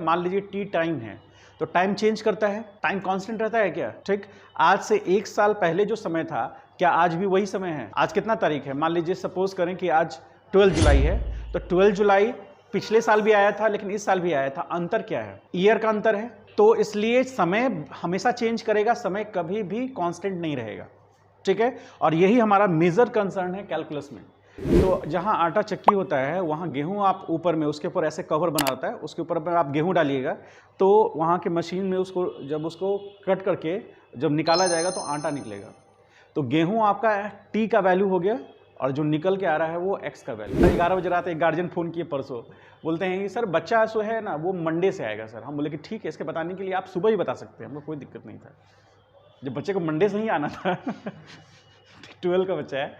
मान लीजिए T time है तो टाइम चेंज करता है, टाइम कांस्टेंट रहता है क्या? ठीक, आज से 1 साल पहले जो समय था क्या आज भी वही समय है? आज कितना तारीख है? मान लीजिए सपोज करें कि आज 12 जुलाई है, तो 12 जुलाई पिछले साल भी आया था लेकिन इस साल भी आया था। अंतर क्या है? ईयर का अंतर है। तो इसलिए समय हमेशा चेंज करेगा, समय कभी भी कांस्टेंट नहीं रहेगा। ठीक है, और यही हमारा मेजर कंसर्न है कैलकुलस में। तो जहां आटा चक्की होता है वहां गेहूं आप ऊपर में उसके ऊपर ऐसे कवर बना रहता है, उसके ऊपर आप गेहूं डालिएगा तो वहां के मशीन में जब उसको कट करके जब निकाला जाएगा तो आटा निकलेगा। तो गेहूं आपका टी का वैल्यू हो गया और जो निकल के आ रहा है वो एक्स का वैल्यू। 11 बजे रात एक गार्जियन फ़ोन किए परसों, बोलते हैं कि सर बच्चा सो है ना वो मंडे से आएगा सर। हम बोले कि ठीक है, इसके बताने के लिए आप सुबह ही बता सकते हैं, हमको कोई दिक्कत नहीं था। जब बच्चे को मंडे से ही आना था 12 का बच्चा है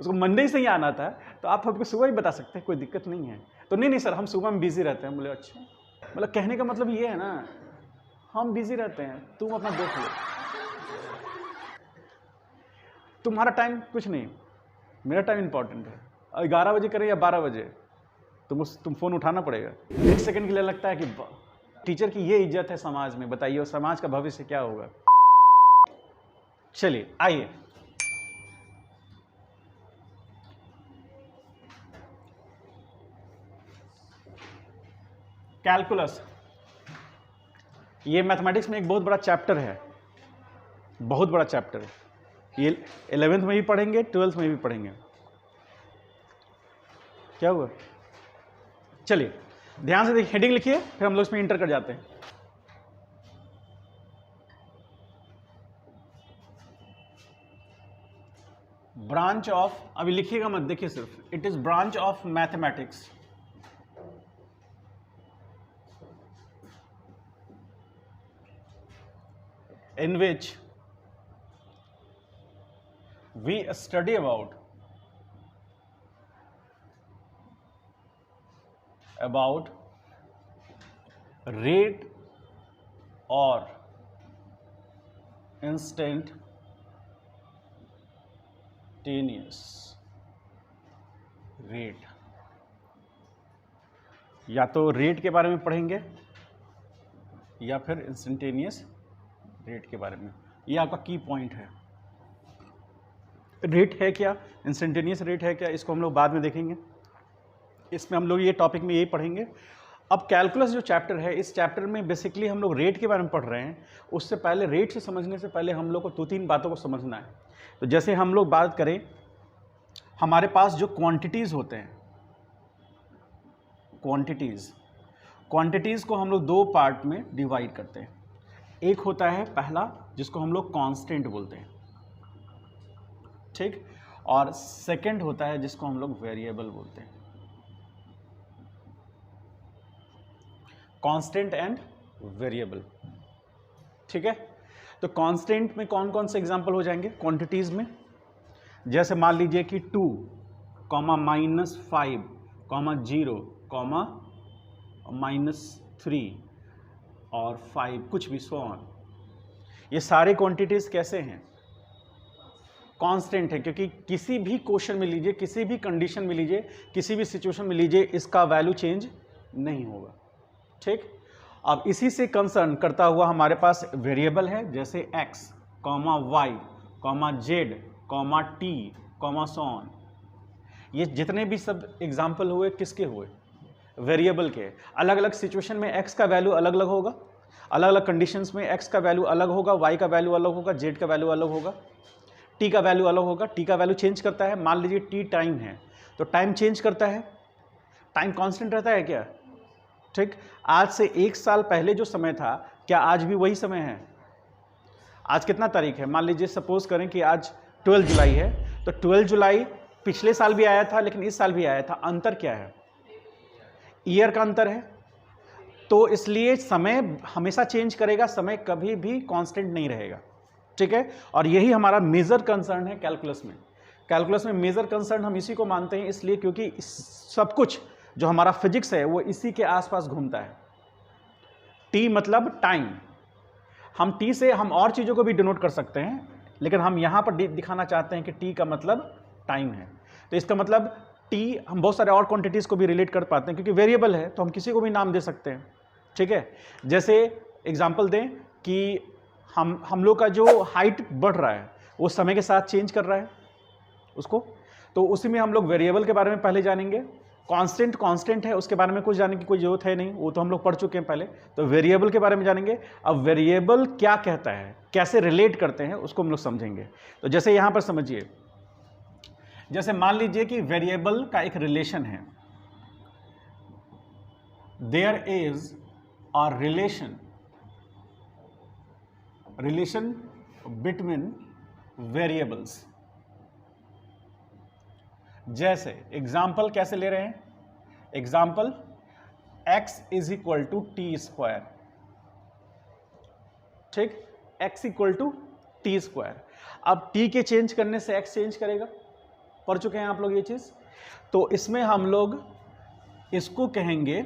उसको मंडे से ही आना था, तो आप हमको सुबह ही बता सकते हैं, कोई दिक्कत नहीं है। तो नहीं सर हम सुबह में बिजी रहते हैं। बोले अच्छा, मतलब कहने का मतलब ये है ना, हम बिजी रहते हैं, तुम अपना देख लो, तुम्हारा टाइम कुछ नहीं, मेरा टाइम इंपॉर्टेंट है। 11 बजे करें या 12 बजे तुम फोन उठाना पड़ेगा। 1 सेकंड के लिए लगता है कि टीचर की ये इज्जत है समाज में, बताइए और समाज का भविष्य क्या होगा। चलिए आइए, कैलकुलस ये मैथमेटिक्स में एक बहुत बड़ा चैप्टर है, बहुत बड़ा चैप्टर है। ये 11th में भी पढ़ेंगे, 12th में भी पढ़ेंगे। क्या हुआ? चलिए ध्यान से देखिए, हेडिंग लिखिए, फिर हम लोग इसमें इंटर कर जाते हैं। ब्रांच ऑफ, अभी लिखिएगा मत, देखिए सिर्फ, it is branch of mathematics in which we study about rate or instantaneous rate। या तो रेट के बारे में पढ़ेंगे या फिर इंस्टेंटेनियस रेट के बारे में। ये आपका की पॉइंट है। रेट है क्या, इंस्टेंटेनियस रेट है क्या, इसको हम लोग बाद में देखेंगे। इसमें हम लोग ये टॉपिक में यही पढ़ेंगे। अब कैलकुलस जो चैप्टर है, इस चैप्टर में बेसिकली हम लोग रेट के बारे में पढ़ रहे हैं। उससे पहले, रेट से समझने से पहले हम लोग को 2-3 बातों को समझना है। तो जैसे हम लोग बात करें, हमारे पास जो क्वांटिटीज़ होते हैं, क्वांटिटीज़ को हम लोग 2 पार्ट में डिवाइड करते हैं। एक होता है पहला जिसको हम लोग कांस्टेंट बोलते हैं, ठीक, और सेकंड होता है जिसको हम लोग वेरिएबल बोलते हैं। कांस्टेंट एंड वेरिएबल, ठीक है। तो कांस्टेंट में कौन कौन से एग्जांपल हो जाएंगे क्वांटिटीज में? जैसे मान लीजिए कि 2, -5, -0, -3 और 5, कुछ भी, सो ऑन। ये सारे क्वांटिटीज कैसे हैं? कांस्टेंट है, क्योंकि किसी भी क्वेश्चन में लीजिए, किसी भी कंडीशन में लीजिए, किसी भी सिचुएशन में लीजिए, इसका वैल्यू चेंज नहीं होगा, ठीक। अब इसी से कंसर्न करता हुआ हमारे पास वेरिएबल है, जैसे x, y, z, t, so on. ये जितने भी सब एग्जाम्पल हुए किसके हुए? वेरिएबल के। अलग अलग सिचुएशन में x का वैल्यू अलग अलग होगा, अलग अलग कंडीशंस में x का वैल्यू अलग होगा, y का वैल्यू अलग होगा, z का वैल्यू अलग होगा, t का वैल्यू अलग होगा। t का वैल्यू चेंज करता है। मान लीजिए t टाइम है तो टाइम चेंज करता है, टाइम कांस्टेंट रहता है क्या? ठीक, आज से 1 साल पहले जो समय था क्या आज भी वही समय है? आज कितना तारीख है? मान लीजिए सपोज करें कि आज 12 जुलाई है, तो 12 जुलाई पिछले साल भी आया था लेकिन इस साल भी आया था। अंतर क्या है? ईयर का अंतर है। तो इसलिए समय हमेशा चेंज करेगा, समय कभी भी कांस्टेंट नहीं रहेगा, ठीक है। और यही हमारा मेजर कंसर्न है कैलकुलस में। कैलकुलस में मेजर कंसर्न हम इसी को मानते हैं, इसलिए क्योंकि सब कुछ जो हमारा फिजिक्स है वो इसी के आसपास घूमता है। टी मतलब टाइम। हम टी से हम और चीज़ों को भी डिनोट कर सकते हैं, लेकिन हम यहाँ पर दिखाना चाहते हैं कि टी का मतलब टाइम है। तो इसका मतलब टी हम बहुत सारे और क्वांटिटीज़ को भी रिलेट कर पाते हैं, क्योंकि वेरिएबल है तो हम किसी को भी नाम दे सकते हैं। ठीक है, जैसे एग्जांपल दें कि हम लोग का जो हाइट बढ़ रहा है वो समय के साथ चेंज कर रहा है उसको, तो उसी में हम लोग वेरिएबल के बारे में पहले जानेंगे। कांस्टेंट है उसके बारे में कुछ जानने की कोई जरूरत है नहीं, वो तो हम लोग पढ़ चुके हैं पहले। तो वेरिएबल के बारे में जानेंगे। अब वेरिएबल क्या कहता है, कैसे रिलेट करते हैं, उसको हम लोग समझेंगे। तो जैसे यहां पर समझिए, जैसे मान लीजिए कि वेरिएबल का एक रिलेशन है, there is a relation between variables. जैसे एग्जाम्पल कैसे ले रहे हैं, example x is equal to T square, ठीक, x equal to T square. अब t के चेंज करने से x चेंज करेगा, पढ़ चुके हैं आप लोग ये चीज। तो इसमें हम लोग इसको कहेंगे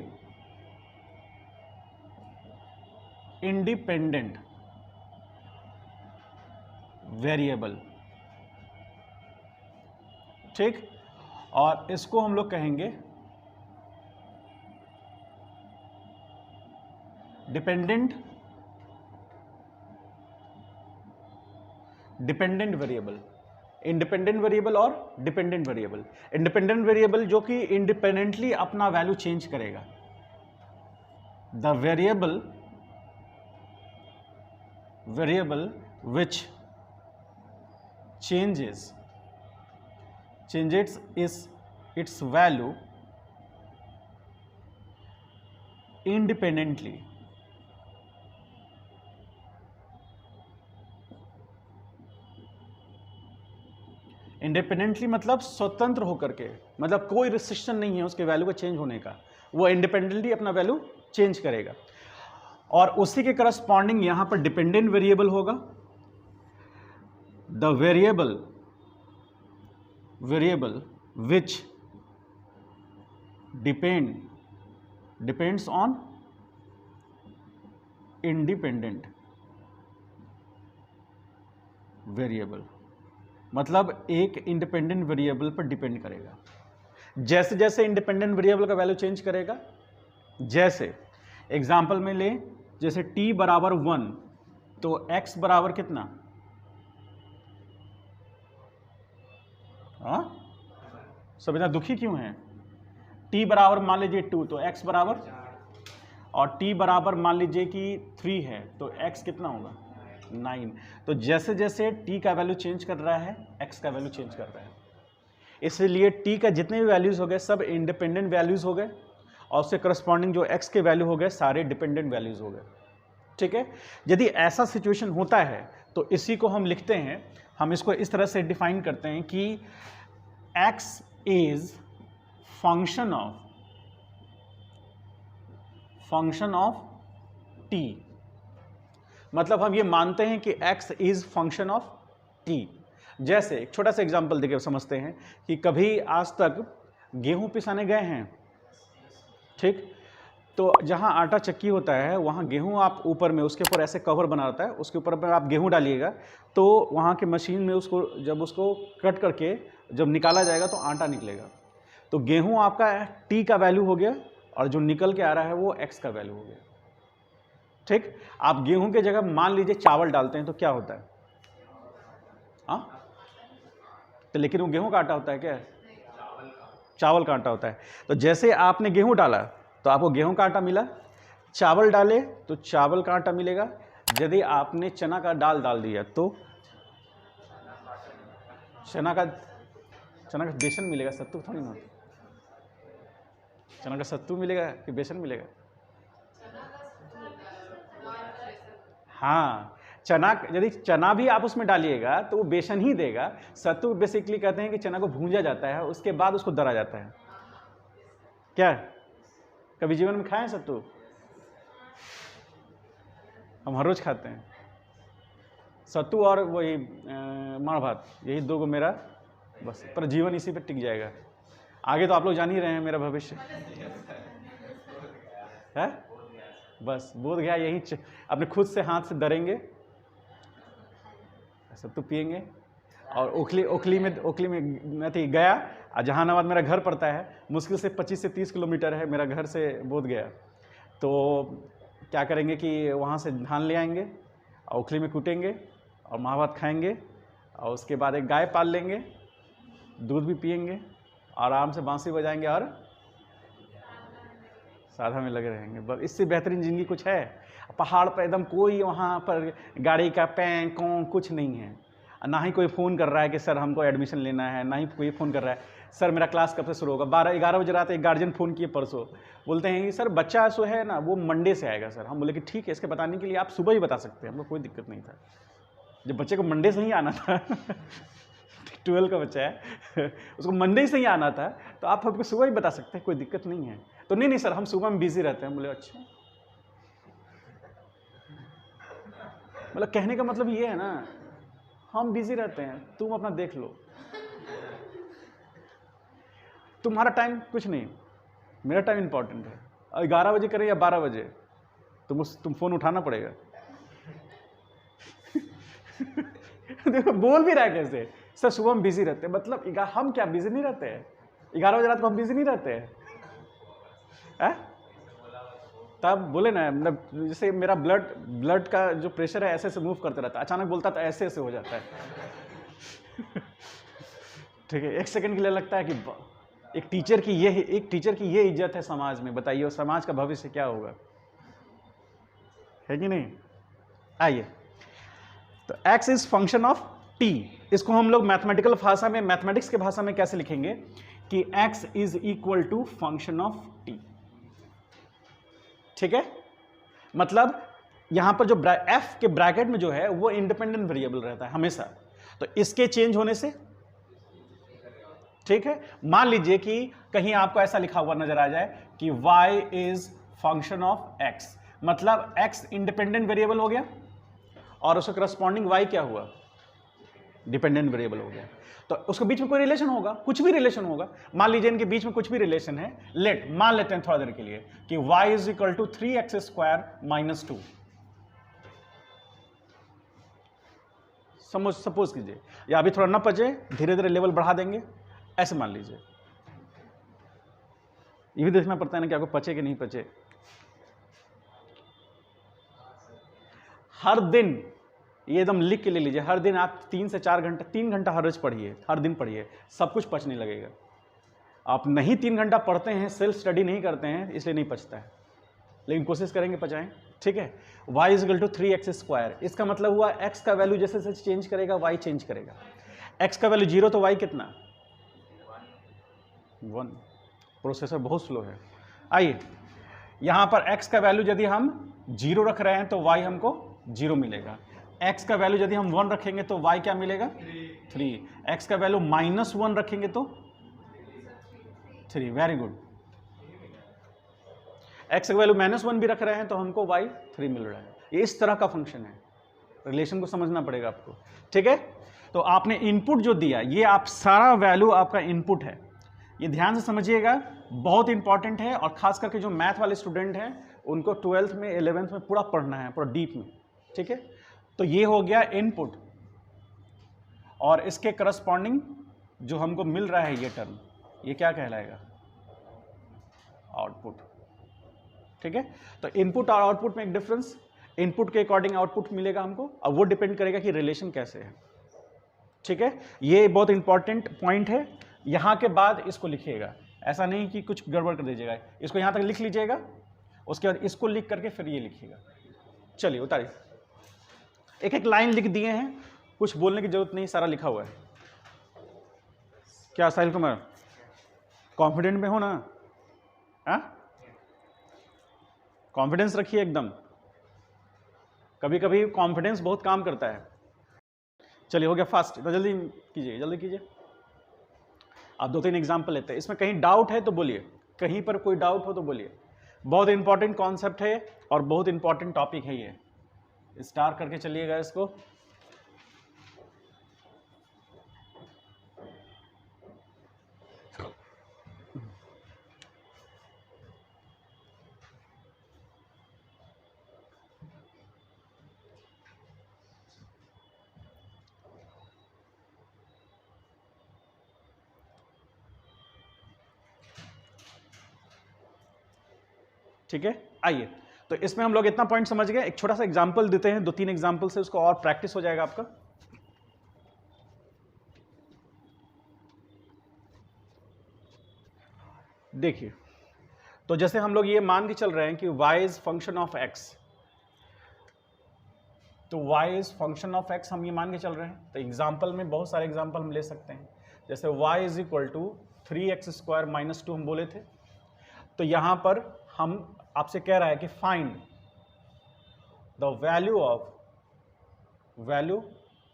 इंडिपेंडेंट वेरिएबल, ठीक, और इसको हम लोग कहेंगे डिपेंडेंट वेरिएबल। इंडिपेंडेंट वेरिएबल और डिपेंडेंट वेरिएबल। इंडिपेंडेंट वेरिएबल जो कि इंडिपेंडेंटली अपना वैल्यू चेंज करेगा। The variable which changes its value independently मतलब स्वतंत्र होकर के, मतलब कोई रिस्ट्रिक्शन नहीं है उसके वैल्यू का चेंज होने का, वो इंडिपेंडेंटली अपना वैल्यू चेंज करेगा। और उसी के करस्पॉन्डिंग यहां पर डिपेंडेंट वेरिएबल होगा। The variable which depends on independent variable, मतलब एक इंडिपेंडेंट वेरिएबल पर डिपेंड करेगा। जैसे जैसे इंडिपेंडेंट वेरिएबल का वैल्यू चेंज करेगा, जैसे एग्जांपल में ले, जैसे t बराबर 1 तो x बराबर कितना, हाँ, सब इतना दुखी क्यों है। t बराबर मान लीजिए 2 तो x बराबर, और t बराबर मान लीजिए कि 3 है तो x कितना होगा 9। तो जैसे जैसे t का वैल्यू चेंज कर रहा है x का वैल्यू चेंज कर रहा है, इसलिए t का जितने भी वैल्यूज हो गए सब इंडिपेंडेंट वैल्यूज हो गए, और उससे करस्पॉन्डिंग जो x के वैल्यू हो गए सारे डिपेंडेंट वैल्यूज हो गए, ठीक है। यदि ऐसा सिचुएशन होता है तो इसी को हम लिखते हैं, हम इसको इस तरह से डिफाइन करते हैं कि x is function of t। मतलब हम ये मानते हैं कि x is function of t। जैसे एक छोटा सा एग्जांपल देके समझते हैं कि कभी आज तक गेहूं पिसाने गए हैं, ठीक, तो जहां आटा चक्की होता है वहां गेहूं आप ऊपर में उसके ऊपर ऐसे कवर बना रहता है, उसके ऊपर में आप गेहूं डालिएगा तो वहां के मशीन में उसको जब उसको कट करके जब निकाला जाएगा तो आटा निकलेगा। तो गेहूं आपका t का वैल्यू हो गया और जो निकल के आ रहा है वो x का वैल्यू हो गया, ठीक। आप गेहूं के जगह मान लीजिए चावल डालते हैं तो क्या होता है, हाँ, तो लेकिन वो गेहूं का आटा होता है क्या, चावल का आटा होता है। तो जैसे आपने गेहूं डाला तो आपको गेहूं का आटा मिला, चावल डाले तो चावल का आटा मिलेगा, यदि आपने चना का दाल डाल दिया तो चना का बेसन मिलेगा, सत्तू थोड़ी ना, चना का सत्तू मिलेगा कि बेसन मिलेगा, हाँ, चना, यदि चना भी आप उसमें डालिएगा तो वो बेसन ही देगा। सत्तू बेसिकली कहते हैं कि चना को भूंजा जाता है उसके बाद उसको दरा जाता है। क्या कभी जीवन में खाए सत्तू? हम हर रोज खाते हैं सत्तू और वही माड़ भात, यही दो को मेरा बस, पर जीवन इसी पे टिक जाएगा। आगे तो आप लोग जान ही रहे हैं मेरा भविष्य है, बस बोध गया यही अपने खुद से हाथ से दरेंगे, सत्तू पिएंगे। और ओखली में मैं तो गया, जहानाबाद मेरा घर पड़ता है, मुश्किल से 25 से 30 किलोमीटर है मेरा घर से बोध गया। तो क्या करेंगे कि वहाँ से धान ले आएंगे और उखली में कूटेंगे और महाभारत खाएंगे और उसके बाद एक गाय पाल लेंगे, दूध भी पिएंगे, आराम से बांसुरी बजाएंगे और साधा में लगे रहेंगे। बस इससे बेहतरीन ज़िंदगी कुछ है? पहाड़ पर एकदम कोई वहाँ पर गाड़ी का पैं कों कुछ नहीं है, ना ही कोई फ़ोन कर रहा है कि सर हमको एडमिशन लेना है, ना ही कोई फ़ोन कर रहा है सर मेरा क्लास कब से शुरू होगा। 12-11 बजे रात एक गार्जियन फ़ोन किए परसों, बोलते हैं कि सर बच्चा सो है ना वो मंडे से आएगा सर। हम बोले कि ठीक है, इसके बताने के लिए आप सुबह ही बता सकते हैं, हमको कोई दिक्कत नहीं था। जब बच्चे को मंडे से ही आना था 12 का बच्चा है उसको मंडे से ही आना था, तो आप हमको सुबह ही बता सकते हैं, कोई दिक्कत नहीं है। तो नहीं सर हम सुबह में बिजी रहते हैं। बोले अच्छा, मतलब कहने का मतलब ये है ना, हम बिजी रहते हैं, तुम अपना देख लो, तुम्हारा टाइम कुछ नहीं, मेरा टाइम इंपॉर्टेंट है। 11 बजे करें या 12 बजे, तुम फोन उठाना पड़ेगा देखो बोल भी रहा है कैसे, सर सुबह हम बिजी रहते हैं, मतलब हम क्या बिजी नहीं रहते हैं? 11 बजे रात को हम बिजी नहीं रहते हैं? तब बोले ना, मतलब जैसे मेरा ब्लड का जो प्रेशर है ऐसे से मूव करते रहता है, अचानक बोलता तो ऐसे ऐसे हो जाता है ठीक है, 1 सेकंड के लिए लगता है कि एक टीचर की ये इज्जत है समाज में, बताइए और समाज का भविष्य क्या होगा, है कि नहीं? आइए, तो x is function of t, इसको हम लोग मैथमेटिकल भाषा में, मैथमेटिक्स के भाषा में कैसे लिखेंगे कि x is equal to function of t। ठीक है, मतलब यहां पर जो f के ब्रैकेट में जो है वो इंडिपेंडेंट वेरिएबल रहता है हमेशा, तो इसके चेंज होने से, ठीक है, मान लीजिए कि कहीं आपको ऐसा लिखा हुआ नजर आ जाए कि y is function of x, मतलब x इंडिपेंडेंट वेरिएबल हो गया और उसका करस्पॉन्डिंग y क्या हुआ, डिपेंडेंट वेरिएबल हो गया। तो उसके बीच में कोई रिलेशन होगा, कुछ भी रिलेशन होगा, मान लीजिए इनके बीच में कुछ भी रिलेशन है, मान लेते हैं थोड़ा देर के लिए कि y is equal to 3x² - 2, suppose कीजिए, या अभी थोड़ा ना पचे, धीरे धीरे लेवल बढ़ा देंगे, ऐसे मान लीजिए। ये भी देखना पड़ता है ना कि आपको पचे कि नहीं पचे। हर दिन ये एकदम लिख के ले लीजिए, हर दिन आप 3 से 4 घंटा, 3 घंटा हर रोज पढ़िए, हर दिन पढ़िए, सब कुछ पचने लगेगा। आप नहीं 3 घंटा पढ़ते हैं, सेल्फ स्टडी नहीं करते हैं, इसलिए नहीं पचता है, लेकिन कोशिश करेंगे पचाएं। ठीक है, y is equal to 3x², इसका मतलब हुआ x का वैल्यू जैसे जैसे चेंज करेगा y चेंज करेगा। x का वैल्यू 0 तो y कितना 1। प्रोसेसर बहुत स्लो है। आइए, यहां पर x का वैल्यू यदि हम 0 रख रहे हैं तो y हमको 0 मिलेगा, x का वैल्यू यदि हम 1 रखेंगे तो y क्या मिलेगा 3, x का वैल्यू -1 रखेंगे तो 3। वेरी गुड, x का वैल्यू -1 भी रख रहे हैं तो हमको y 3 मिल रहा है। ये इस तरह का फंक्शन है, रिलेशन को समझना पड़ेगा आपको। ठीक है, तो आपने इनपुट जो दिया, ये आप सारा वैल्यू आपका इनपुट है, ये ध्यान से समझिएगा, बहुत इंपॉर्टेंट है। और खास करके जो मैथ वाले स्टूडेंट हैं उनको 12th में 11th में पूरा पढ़ना है, पूरा डीप में। ठीक है, तो ये हो गया इनपुट, और इसके करस्पॉन्डिंग जो हमको मिल रहा है ये टर्म, ये क्या कहलाएगा आउटपुट। ठीक है, तो इनपुट और आउटपुट में एक डिफरेंस, इनपुट के अकॉर्डिंग आउटपुट मिलेगा हमको, और वो डिपेंड करेगा कि रिलेशन कैसे है। ठीक है, ये बहुत इंपॉर्टेंट पॉइंट है। यहां के बाद इसको लिखिएगा, ऐसा नहीं कि कुछ गड़बड़ कर दीजिएगा, इसको यहां तक लिख लीजिएगा, उसके बाद इसको लिख करके फिर ये लिखिएगा। चलिए उतारिए, एक एक लाइन लिख दिए हैं, कुछ बोलने की जरूरत नहीं, सारा लिखा हुआ है। क्या साहिल कुमार, कॉन्फिडेंट में हो ना? कॉन्फिडेंस रखिए एकदम, कभी कभी कॉन्फिडेंस बहुत काम करता है। चलिए हो गया फास्ट, तो जल्दी कीजिए, जल्दी कीजिए। आप 2-3 एग्जाम्पल लेते हैं, इसमें कहीं डाउट है तो बोलिए, कहीं पर कोई डाउट हो तो बोलिए। बहुत इंपॉर्टेंट कॉन्सेप्ट है और बहुत इंपॉर्टेंट टॉपिक है ये, स्टार करके चलिएगा इसको। ठीक है, आइए, तो इसमें हम लोग इतना पॉइंट समझ गए। एक छोटा सा एग्जाम्पल देते हैं, 2-3 एग्जाम्पल से उसको और प्रैक्टिस हो जाएगा आपका। देखिए, तो जैसे हम लोग ये मान के चल रहे हैं कि y is function of x, तो y is function of x हम ये मान के चल रहे हैं। तो एग्जाम्पल में बहुत सारे एग्जाम्पल हम ले सकते हैं, जैसे y is equal to 3x² - 2 हम बोले थे। तो यहां पर हम आपसे कह रहा है कि find the value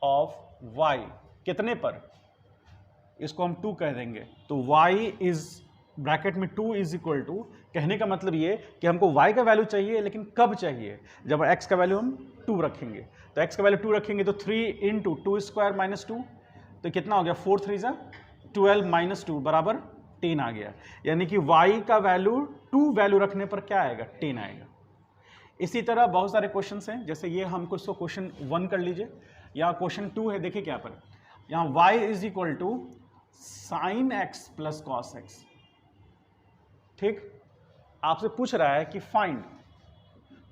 of y कितने पर, इसको हम 2 कह देंगे। तो y इज ब्रैकेट में 2 इज इक्वल टू, कहने का मतलब ये कि हमको y का वैल्यू चाहिए, लेकिन कब चाहिए, जब x का वैल्यू हम 2 रखेंगे। तो x का वैल्यू 2 रखेंगे तो 3 × 2² - 2, तो कितना हो गया, 4 3 12 - 2 बराबर 10 आ गया। यानी कि y का वैल्यू 2 वैल्यू रखने पर क्या आएगा, 10 आएगा। इसी तरह बहुत सारे क्वेश्चन हैं, जैसे ये हमको इसको क्वेश्चन 1 कर लीजिए, यहाँ क्वेश्चन 2 है। देखिए क्या पर, यहाँ y is equal to sin x plus cos x। ठीक, आपसे पूछ रहा है कि फाइंड,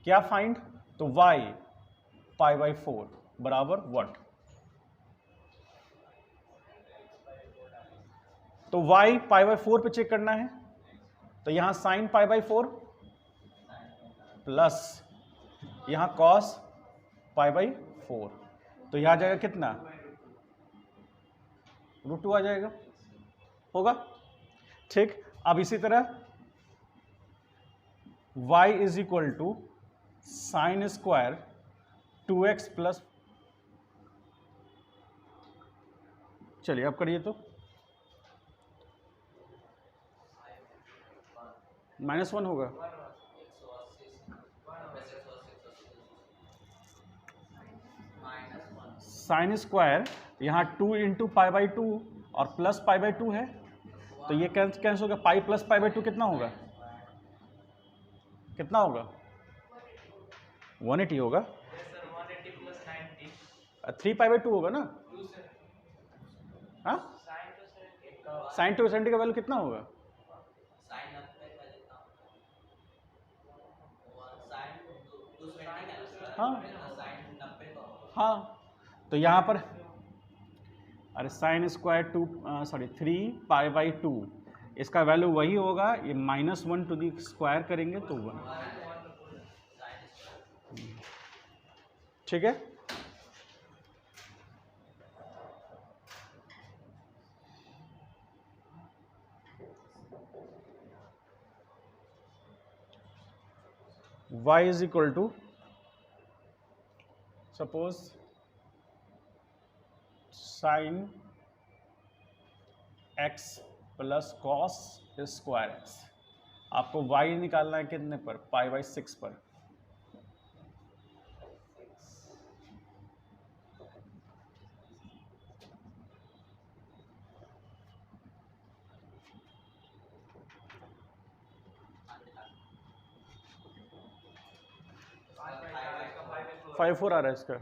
क्या फाइंड, तो y π/4 बराबर व्हाट। तो y π/4 पे चेक करना है, तो यहां sin π/4 प्लस यहां cos π/4, तो यहां आ जाएगा कितना, √2 आ जाएगा, होगा। ठीक, अब इसी तरह y is equal to sine square 2x plus, चलिए अब करिए तो -1 होगा। साइन स्क्वायर यहाँ 2 × π/2 और प्लस π/2 है, तो ये कैंसिल होगा, पाई प्लस π/2 कितना होगा, कितना होगा, 180 होगा। 3π/2 होगा ना, हाँ, साइन 270 का वैल्यू कितना होगा, हाँ हाँ, तो यहाँ पर अरे साइन स्क्वायर 3π/2, इसका वैल्यू वही होगा, ये -1 टू दी स्क्वायर करेंगे तो 1। ठीक है, y is equal to, suppose sine x plus cos square x, आपको y निकालना है कितने पर, π/6 पर। फाइव 4 आ रहा है इसका,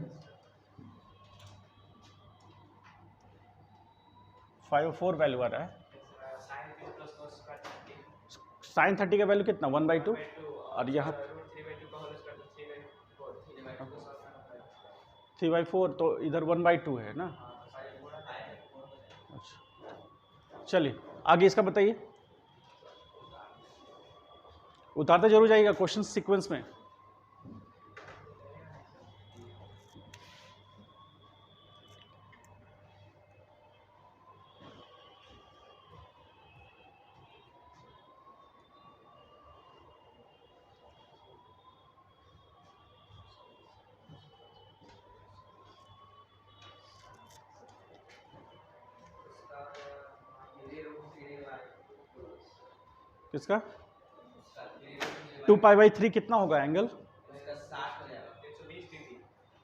5/4 वैल्यू आ रहा है। साइन 30 का वैल्यू कितना, 1/2, और यहाँ 3/4, तो इधर 1/2 है ना। अच्छा, चलिए आगे इसका बताइए, उतारते जरूर जाइएगा क्वेश्चन सीक्वेंस में। किसका, 2π/3 कितना होगा एंगल,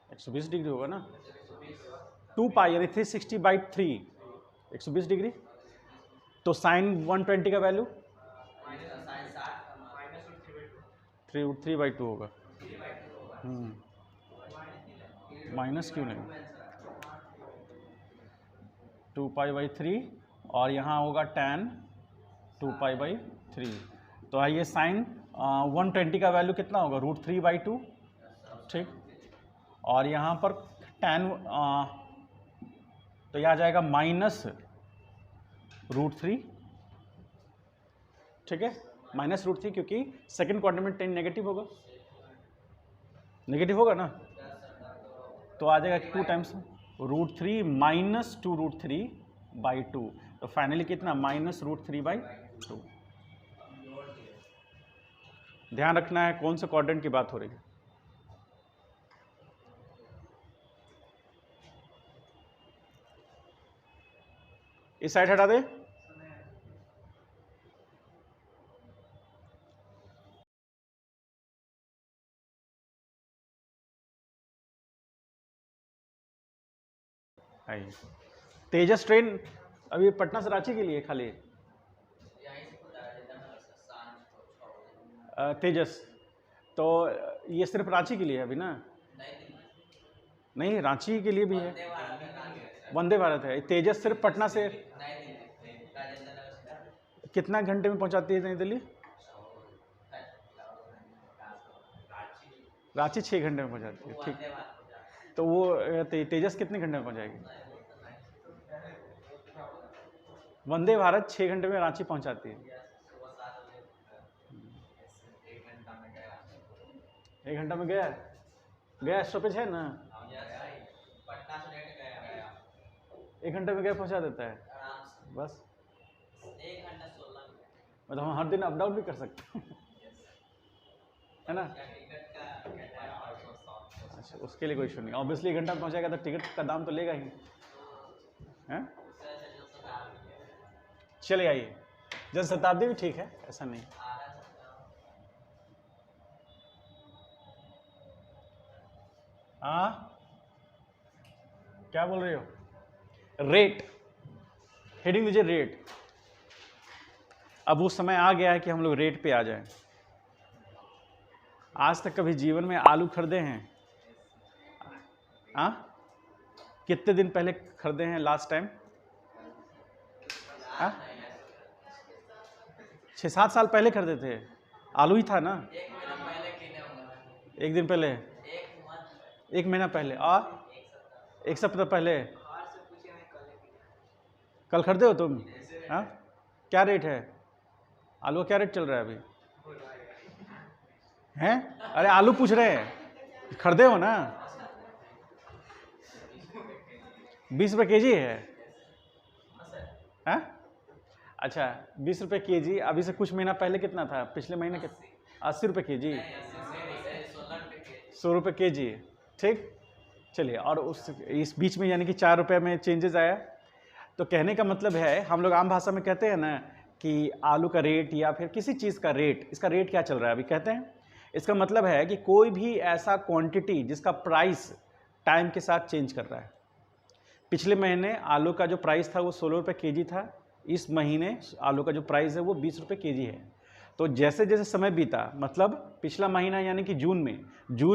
120 डिग्री होगा ना। 2π यानी 360/3, 120 डिग्री। तो साइन 120 का वैल्यू 3/2 होगा। माइनस क्यों नहीं, 2π/3 और यहाँ होगा tan 2π/3। तो आइए साइन 120 का वैल्यू कितना होगा, √3/2, ठीक। और यहाँ पर tan तो यह आ जाएगा -√3, ठीक है, -√3, क्योंकि सेकंड क्वाड्रेंट में tan नेगेटिव होगा, ना, तो आ जाएगा 2 टाइम्स √3 - 2√3/2, तो फाइनली कितना, -√3/2। ध्यान रखना है कौन से क्वाड्रेंट की बात हो रही है। इस साइड हटा दे। तेजस ट्रेन अभी पटना से रांची के लिए खाली तेजस, तो ये सिर्फ रांची के लिए है अभी ना? नहीं, रांची के लिए भी है, वंदे भारत है। तेजस सिर्फ पटना से कितना घंटे में पहुंचाती है नई दिल्ली? रांची 6 घंटे में पहुंचाती है, ठीक। तो वो तेजस कितने घंटे में पहुंचाएगी? वंदे भारत 6 घंटे में रांची पहुंचाती है। 1 घंटा में गया स्टॉपेज है ना, 1 घंटे में गया पहुंचा देता है बस। मतलब हम हर दिन अप डाउन भी कर सकते हैं है ना? अच्छा, उसके लिए कोई इशू नहीं, ऑब्वियसली 1 घंटा में पहुंचाएगा तो टिकट का दाम तो लेगा ही, है? चले आइए, जनशताब्दी भी ठीक है, ऐसा नहीं। क्या बोल रहे हो? रेट, हेडिंग दीजिए रेट। अब वो समय आ गया है कि हम लोग रेट पे आ जाएं। आज तक कभी जीवन में आलू खरीदे हैं? कितने दिन पहले खरीदे हैं लास्ट टाइम? 6-7 साल पहले खरीदे थे, आलू ही था ना? 1 दिन पहले, 1 महीना पहले, और 1 सप्ताह पहले। कल खरीदे हो तुम? क्या रेट है आलू का? क्या रेट चल रहा है अभी? हैं? अरे आलू पूछ रहे हैं, खरीदे हो ना? 20 रुपये केजी है? अच्छा, 20 रुपये केजी। अभी से कुछ महीना पहले कितना था? पिछले महीने कितना? 80 रुपये केजी, 100 रुपये केजी, ठीक। चलिए, और इस बीच में यानी कि 4 रुपये में चेंजेस आया। तो कहने का मतलब है, हम लोग आम भाषा में कहते हैं ना कि आलू का रेट या फिर किसी चीज़ का रेट, इसका रेट क्या चल रहा है अभी कहते हैं। इसका मतलब है कि कोई भी ऐसा क्वांटिटी जिसका प्राइस टाइम के साथ चेंज कर रहा है। पिछले महीने आलू का जो प्राइस था वो 16 रुपये केजी था, इस महीने आलू का जो प्राइस है वो 20 रुपये केजी है। तो जैसे जैसे समय बीता, मतलब पिछला महीना यानी कि जून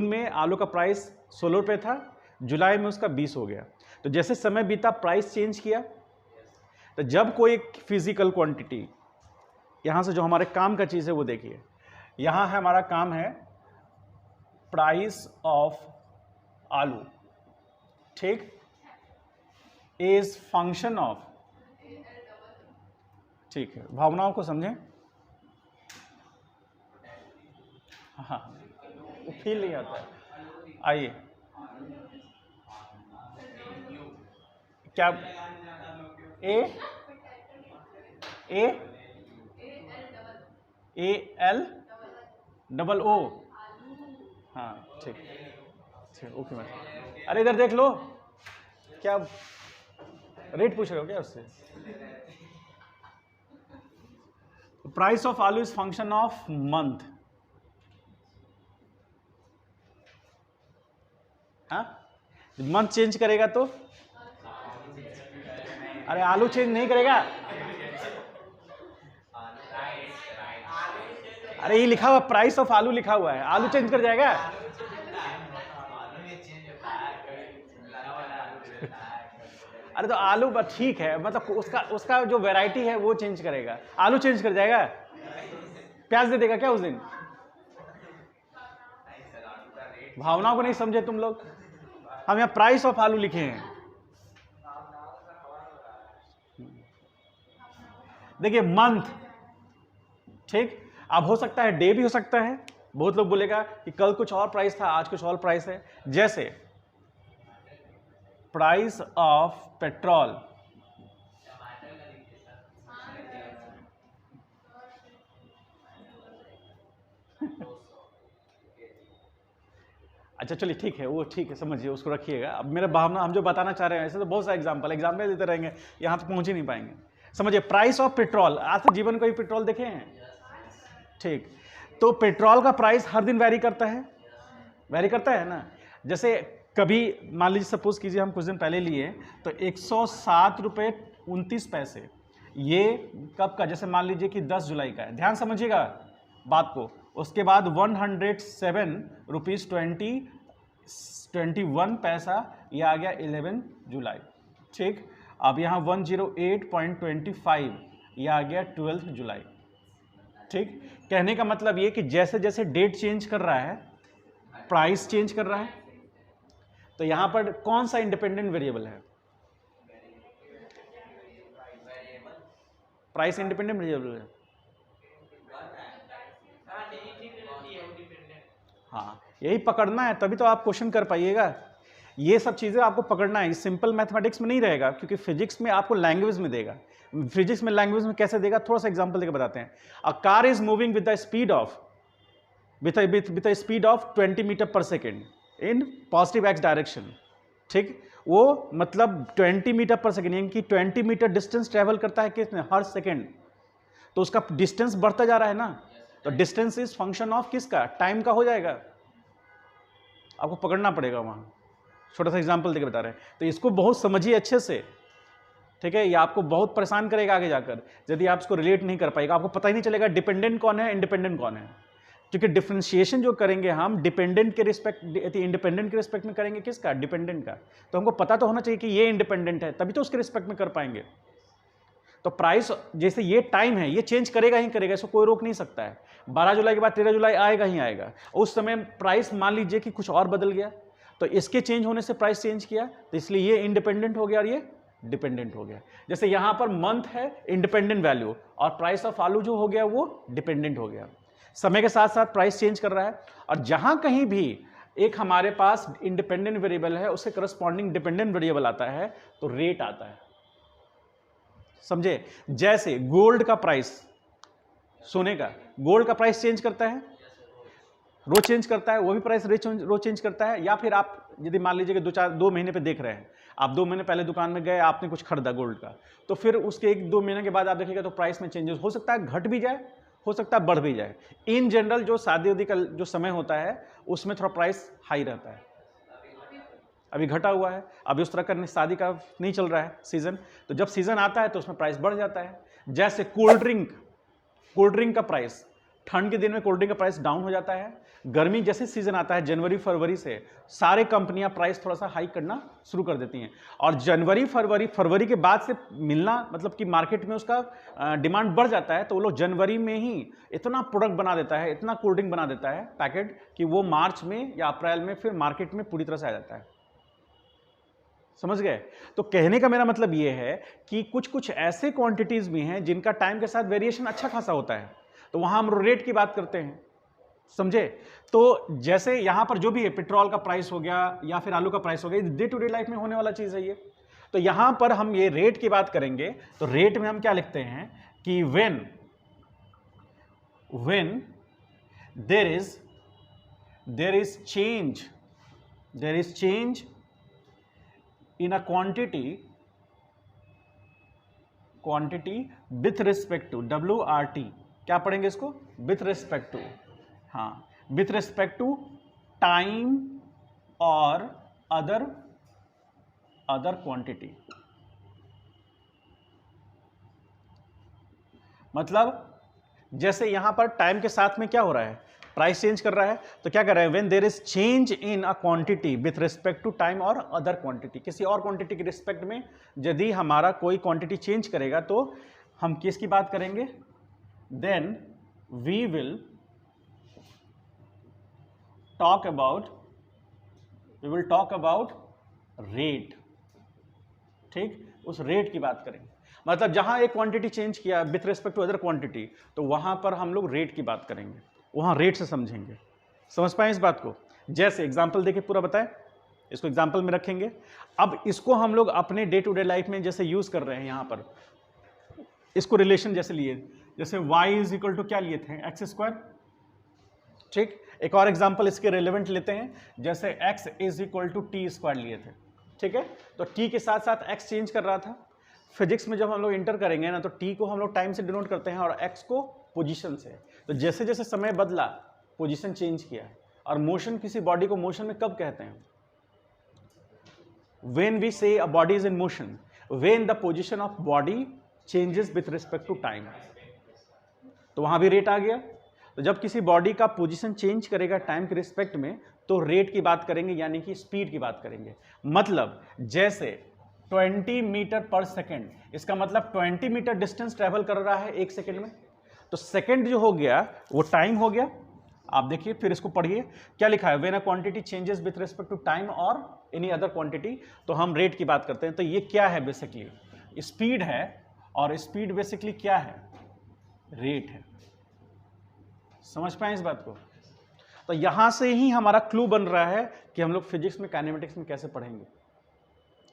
में आलू का प्राइस 16 रुपये था, जुलाई में उसका 20 हो गया। तो जैसे समय बीता प्राइस चेंज किया। तो जब कोई फिजिकल क्वांटिटी, यहाँ से जो हमारे काम का चीज़ है वो देखिए, यहाँ है हमारा काम है प्राइस ऑफ आलू, ठीक, इज फंक्शन ऑफ, ठीक है, भावनाओं को समझें। हाँ, वो फील नहीं आता है। आइए, क्या ALOO, हाँ ठीक, ओके मैम। अरे इधर देख लो, क्या रेट पूछ रहे हो क्या उससे? प्राइस ऑफ आलू इज फंक्शन ऑफ मंथ। हाँ, मंथ चेंज करेगा तो? अरे आलू चेंज नहीं करेगा। अरे ये लिखा हुआ प्राइस ऑफ आलू लिखा हुआ है, आलू चेंज कर जाएगा? अरे तो आलू ठीक है, मतलब उसका जो वैरायटी है वो चेंज करेगा, आलू चेंज कर जाएगा? प्याज दे देगा क्या उस दिन? भावनाओं को नहीं समझे तुम लोग। हम यहाँ प्राइस ऑफ आलू लिखे हैं। देखिए मंथ, ठीक, अब हो सकता है डे भी हो सकता है। बहुत लोग बोलेगा कि कल कुछ और प्राइस था, आज कुछ और प्राइस है। जैसे प्राइस ऑफ पेट्रोल, अच्छा चलिए ठीक है, वो ठीक है, समझिए, उसको रखिएगा। अब मेरा भावना, हम जो बताना चाह रहे हैं, ऐसे तो बहुत सारे एग्जाम्पल देते रहेंगे, यहाँ तक पहुँच ही नहीं पाएंगे। समझिए प्राइस ऑफ पेट्रोल, आज तक जीवन को ही पेट्रोल देखे हैं, ठीक। तो पेट्रोल का प्राइस हर दिन वैरी करता है, वैरी करता है ना। जैसे कभी मान लीजिए सपोज कीजिए हम कुछ दिन पहले लिए तो 107 रुपये 29 पैसे, ये कब का, जैसे मान लीजिए कि 10 जुलाई का है, ध्यान समझिएगा बात को। उसके बाद 107 रुपीज़ 21 पैसा, ये आ गया 11 जुलाई, ठीक। अब यहाँ 108.25, ये आ गया 12 जुलाई, ठीक। कहने का मतलब ये कि जैसे जैसे डेट चेंज कर रहा है, प्राइस चेंज कर रहा है। तो यहां पर कौन सा इंडिपेंडेंट वेरिएबल है? प्राइस इंडिपेंडेंट वेरिएबल है। हाँ, यही पकड़ना है, तभी तो आप क्वेश्चन कर पाइएगा। ये सब चीजें आपको पकड़ना है, सिंपल मैथमेटिक्स में नहीं रहेगा, क्योंकि फिजिक्स में आपको लैंग्वेज में देगा। फिजिक्स में लैंग्वेज में कैसे देगा, थोड़ा सा एग्जांपल देकर बताते हैं। A car is moving with the speed of with the speed of 20 metre per second in positive X direction, ठीक। वो मतलब 20 मीटर पर सेकेंड, यानी कि 20 मीटर डिस्टेंस ट्रेवल करता है किसने, हर सेकेंड। तो उसका डिस्टेंस बढ़ता जा रहा है ना, तो डिस्टेंस इज फंक्शन ऑफ किसका, टाइम का हो जाएगा। आपको पकड़ना पड़ेगा वहां, छोटा सा एग्जांपल देके बता रहे हैं। तो इसको बहुत समझिए अच्छे से, ठीक है। ये आपको बहुत परेशान करेगा आगे जाकर, यदि आप इसको रिलेट नहीं कर पाएगा, आपको पता ही नहीं चलेगा डिपेंडेंट कौन है, इंडिपेंडेंट कौन है। क्योंकि डिफरेंशिएशन जो करेंगे हम डिपेंडेंट के रिस्पेक्ट, इंडिपेंडेंट के रिस्पेक्ट में करेंगे किसका, डिपेंडेंट का। तो हमको पता तो होना चाहिए कि ये इंडिपेंडेंट है, तभी तो उसके रिस्पेक्ट में कर पाएंगे। तो प्राइस, जैसे ये टाइम है, ये चेंज करेगा ही करेगा, इसको कोई रोक नहीं सकता है। 12 जुलाई के बाद 13 जुलाई आएगा ही आएगा। उस समय प्राइस मान लीजिए कि कुछ और बदल गया, तो इसके चेंज होने से प्राइस चेंज किया, तो इसलिए ये इंडिपेंडेंट हो गया और ये डिपेंडेंट हो गया। जैसे यहां पर मंथ है इंडिपेंडेंट वैल्यू, और प्राइस ऑफ आलू जो हो गया वो डिपेंडेंट हो गया। समय के साथ साथ प्राइस चेंज कर रहा है, और जहां कहीं भी एक हमारे पास इंडिपेंडेंट वेरिएबल है, उसके करस्पॉन्डिंग डिपेंडेंट वेरिएबल आता है, तो रेट आता है, समझे। जैसे गोल्ड का प्राइस, सोने का, गोल्ड का प्राइस चेंज करता है, रोज चेंज करता है, वो भी प्राइस रोज चेंज करता है। या फिर आप यदि मान लीजिए कि 2 महीने पे देख रहे हैं, आप 2 महीने पहले दुकान में गए, आपने कुछ खरीदा गोल्ड का, तो फिर उसके 1-2 महीने के बाद आप देखिएगा तो प्राइस में चेंजेस हो सकता है, घट भी जाए, हो सकता है बढ़ भी जाए। इन जनरल जो शादी उदी का जो समय होता है, उसमें थोड़ा प्राइस हाई रहता है। अभी घटा हुआ है, अभी उस तरह का शादी का नहीं चल रहा है सीजन, तो जब सीजन आता है तो उसमें प्राइस बढ़ जाता है। जैसे कोल्ड ड्रिंक का प्राइस, ठंड के दिन में कोल्ड ड्रिंक का प्राइस डाउन हो जाता है। गर्मी जैसे सीजन आता है जनवरी फरवरी से, सारे कंपनियां प्राइस थोड़ा सा हाइक करना शुरू कर देती हैं। और जनवरी फरवरी के बाद से मिलना, मतलब कि मार्केट में उसका डिमांड बढ़ जाता है, तो वो लोग जनवरी में ही इतना प्रोडक्ट बना देता है, इतना कोल्ड ड्रिंक बना देता है पैकेट, कि वो मार्च में या अप्रैल में फिर मार्केट में पूरी तरह से आ जाता है। समझ गए। तो कहने का मेरा मतलब ये है कि कुछ कुछ ऐसे क्वांटिटीज भी हैं जिनका टाइम के साथ वेरिएशन अच्छा खासा होता है, तो वहां हम रेट की बात करते हैं, समझे। तो जैसे यहां पर जो भी है, पेट्रोल का प्राइस हो गया या फिर आलू का प्राइस हो गया, डे टू डे लाइफ में होने वाला चीज है ये। तो यहां पर हम ये रेट की बात करेंगे, तो रेट में हम क्या लिखते हैं कि when there is change in a quantity with respect to WRT, क्या पढ़ेंगे इसको, with respect to, हाँ, with respect to time और other quantity। मतलब जैसे यहां पर टाइम के साथ में क्या हो रहा है, प्राइस चेंज कर रहा है, तो क्या कर रहा है, when there is change in a quantity with respect to time और अदर क्वांटिटी, किसी और क्वांटिटी के रिस्पेक्ट में यदि हमारा कोई क्वांटिटी चेंज करेगा तो हम किसकी बात करेंगे, then we will talk about we will talk about rate, ठीक, उस रेट की बात करेंगे। मतलब जहां एक क्वांटिटी चेंज किया with respect to other quantity, तो वहां पर हम लोग रेट की बात करेंगे, वहां रेट से समझेंगे। समझ पाए इस बात को? जैसे एग्जांपल देके पूरा बताएं, इसको एग्जांपल में रखेंगे। अब इसको हम लोग अपने डे टू डे लाइफ में जैसे यूज कर रहे हैं, यहां पर इसको रिलेशन जैसे लिए, जैसे y इज इक्वल टू क्या लिए थे, एक्स स्क्वायर, ठीक। एक और एग्जांपल इसके रिलेवेंट लेते हैं, जैसे x is equal to T square लिए थे, ठीक है। तो t के साथ साथ x चेंज कर रहा था। फिजिक्स में जब हम लोग इंटर करेंगे ना, तो t को हम लोग टाइम से डिनोट करते हैं और x को पोजीशन से। तो जैसे जैसे समय बदला, पोजीशन चेंज किया। और मोशन, किसी बॉडी को मोशन में कब कहते हैं? When we say a body is in motion, when the position of body changes with respect to time. तो वहां भी रेट आ गया। तो जब किसी बॉडी का पोजीशन चेंज करेगा टाइम के रिस्पेक्ट में, तो रेट की बात करेंगे, यानी कि स्पीड की बात करेंगे। मतलब जैसे 20 मीटर पर सेकेंड, इसका मतलब 20 मीटर डिस्टेंस ट्रेवल कर रहा है 1 सेकेंड में। तो सेकेंड जो हो गया वो टाइम हो गया। आप देखिए, फिर इसको पढ़िए, क्या लिखा है, when a quantity changes with respect to time और एनी अदर क्वांटिटी। तो हम रेट की बात करते हैं। तो ये क्या है, बेसिकली स्पीड है, और स्पीड बेसिकली क्या है, रेट है। समझ पाए इस बात को? तो यहां से ही हमारा क्लू बन रहा है कि हम लोग फिजिक्स में, काइनेमेटिक्स में कैसे पढ़ेंगे,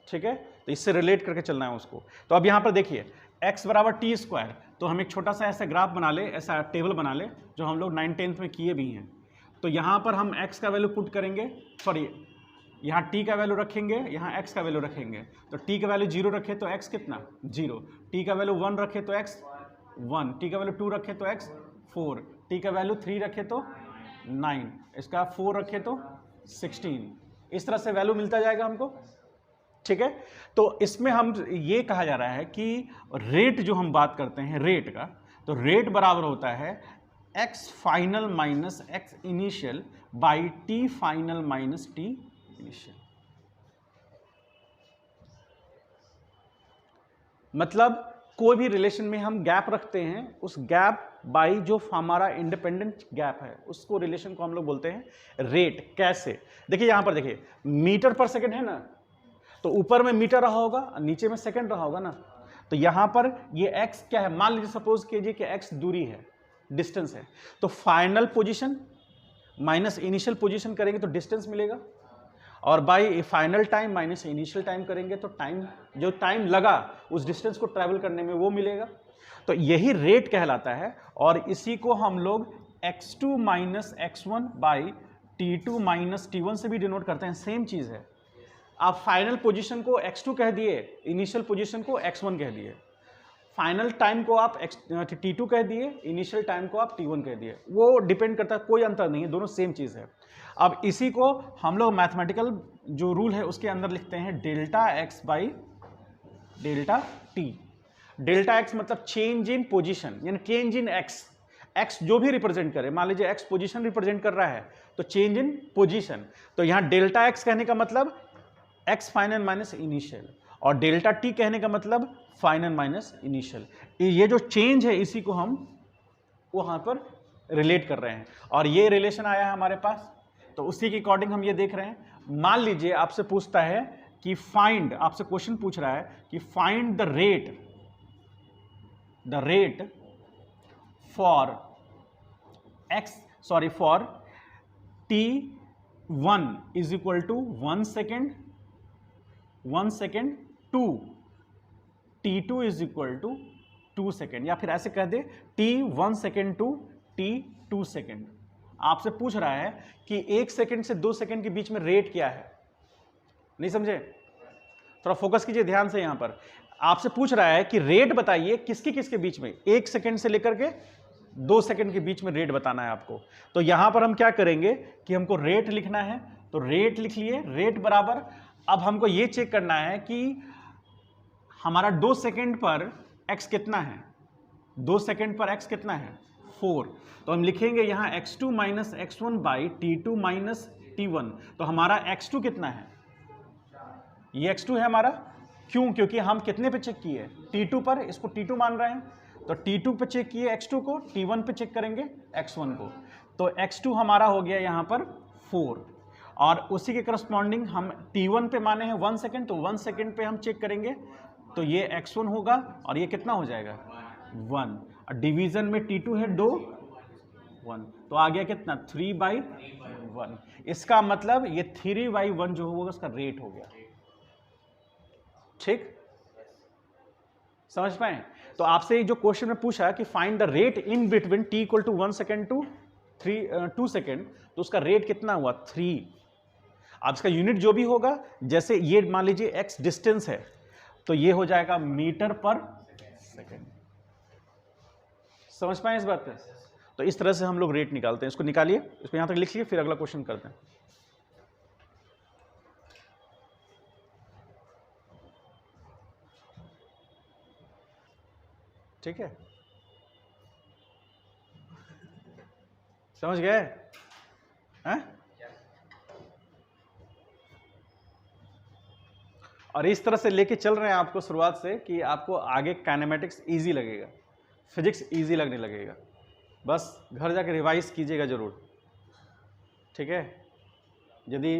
ठीक है। तो इससे रिलेट करके चलना है उसको। तो अब यहां पर देखिए, x बराबर टी स्क्वायर, तो हम एक छोटा सा ऐसा ग्राफ बना ले, ऐसा टेबल बना ले, जो हम लोग 9th-10th में किए भी हैं। तो यहां पर हम x का वैल्यू पुट करेंगे, सॉरी यहाँ t का वैल्यू रखेंगे, यहाँ x का वैल्यू रखेंगे। तो t का वैल्यू 0 रखे तो x कितना, 0। t का वैल्यू 1 रखे तो x 1, t का वैल्यू 2 रखे तो x 4, t का वैल्यू 3 रखे तो 9, इसका 4 रखे तो 16। इस तरह से वैल्यू मिलता जाएगा हमको, ठीक है। तो इसमें हम ये कहा जा रहा है कि रेट जो हम बात करते हैं रेट का, तो रेट बराबर होता है x final minus x initial by t final minus t initial. मतलब कोई भी रिलेशन में हम गैप रखते हैं, उस गैप बाई जो हमारा इंडिपेंडेंट गैप है, उसको रिलेशन को हम लोग बोलते हैं रेट। कैसे? देखिए यहां पर देखिए, मीटर पर सेकंड है ना, तो ऊपर में मीटर रहा होगा, नीचे में सेकंड रहा होगा ना। तो यहां पर ये x क्या है, मान लीजिए सपोज कीजिए कि x दूरी है, डिस्टेंस है। तो final position minus initial position करेंगे तो डिस्टेंस मिलेगा, और bye final time minus initial time करेंगे तो टाइम, जो टाइम लगा उस डिस्टेंस को ट्रैवल करने में, वो मिलेगा। तो यही रेट कहलाता है, और इसी को हम लोग x2 minus x1 by t2 minus t1 से भी डिनोट करते हैं। सेम चीज है। आप फाइनल पोजीशन को x2 कह दिए, इनिशियल पोजीशन को x1 कह दिए, फाइनल टाइम को आप t2 कह दिए, इनिशियल टाइम को आप t1 कह दिए। वो डिपेंड करता है, कोई अंतर नहीं है, दोनों सेम चीज है। अब इसी को हम लोग मैथमेटिकल जो रूल है उसके अंदर लिखते हैं delta x by delta t। Delta x मतलब चेंज इन पोजीशन, यानी चेंज इन x जो भी रिप्रेजेंट करे, मान लीजिए x पोजीशन रिप्रेजेंट कर रहा है तो चेंज इन पोजीशन। तो यहां डेल्टा x कहने का मतलब x फाइनल माइनस इनिशियल, और डेल्टा t कहने का मतलब फाइनल माइनस इनिशियल। ये जो चेंज है इसी को हम वहां पर रिलेट कर रहे हैं, और ये रिलेशन आया है हमारे पास। तो उसी के अकॉर्डिंग हम ये देख रहे हैं। मान लीजिए आपसे पूछता है कि फाइंड, आपसे क्वेश्चन पूछ रहा है कि find the rate for for t1 is equal to 1 second to t2 is equal to 2 second, या फिर ऐसे कह दे t1 second to t2 second. आपसे पूछ रहा है कि 1 सेकेंड से 2 सेकेंड के बीच में रेट क्या है। नहीं समझे? थोड़ा फोकस कीजिए ध्यान से। यहां पर आपसे पूछ रहा है कि रेट बताइए किसके किसके बीच में, 1 सेकेंड से लेकर के 2 सेकेंड के बीच में रेट बताना है आपको। तो यहां पर हम क्या करेंगे कि हमको रेट लिखना है, तो रेट लिख लिए, रेट बराबर, अब हमको ये चेक करना है कि हमारा 2 सेकेंड पर x कितना है, 2 सेकेंड पर x कितना है, 4। तो हम लिखेंगे यहां x2 minus x1 by t2 minus t1। तो हमारा x2 कितना है, ये x2 है हमारा। क्यों? क्योंकि हम कितने पे चेक किए, t2 पर, इसको t2 मान रहे हैं। तो t2 पे चेक किए x2 को, t1 पे चेक करेंगे x1 को। तो x2 हमारा हो गया यहां पर 4, और उसी के करस्पॉन्डिंग हम t1 पे माने हैं 1 सेकेंड, तो 1 सेकेंड पे हम चेक करेंगे तो ये x1 होगा और ये कितना हो जाएगा 1, और डिवीजन में t2 है 2 1, तो आ गया कितना 3/1। इसका मतलब ये 3/1 जो होगा उसका रेट हो गया। ठीक, समझ पाए? तो आपसे जो क्वेश्चन में पूछा कि find the rate in between t equal to 1 second to 2 second, तो उसका रेट कितना हुआ 3। अब इसका यूनिट जो भी होगा, जैसे ये मान लीजिए x डिस्टेंस है तो ये हो जाएगा मीटर पर सेकेंड। समझ पाए इस बात पे? तो इस तरह से हम लोग रेट निकालते हैं। इसको निकालिए, इसको यहां तक लिख लीजिए, फिर अगला क्वेश्चन करते हैं। ठीक है, समझ गए हैं? और इस तरह से लेके चल रहे हैं आपको शुरुआत से कि आपको आगे काइनेमेटिक्स इजी लगेगा, फिजिक्स इजी लगने लगेगा। बस घर जाके रिवाइज कीजिएगा जरूर। ठीक है, यदि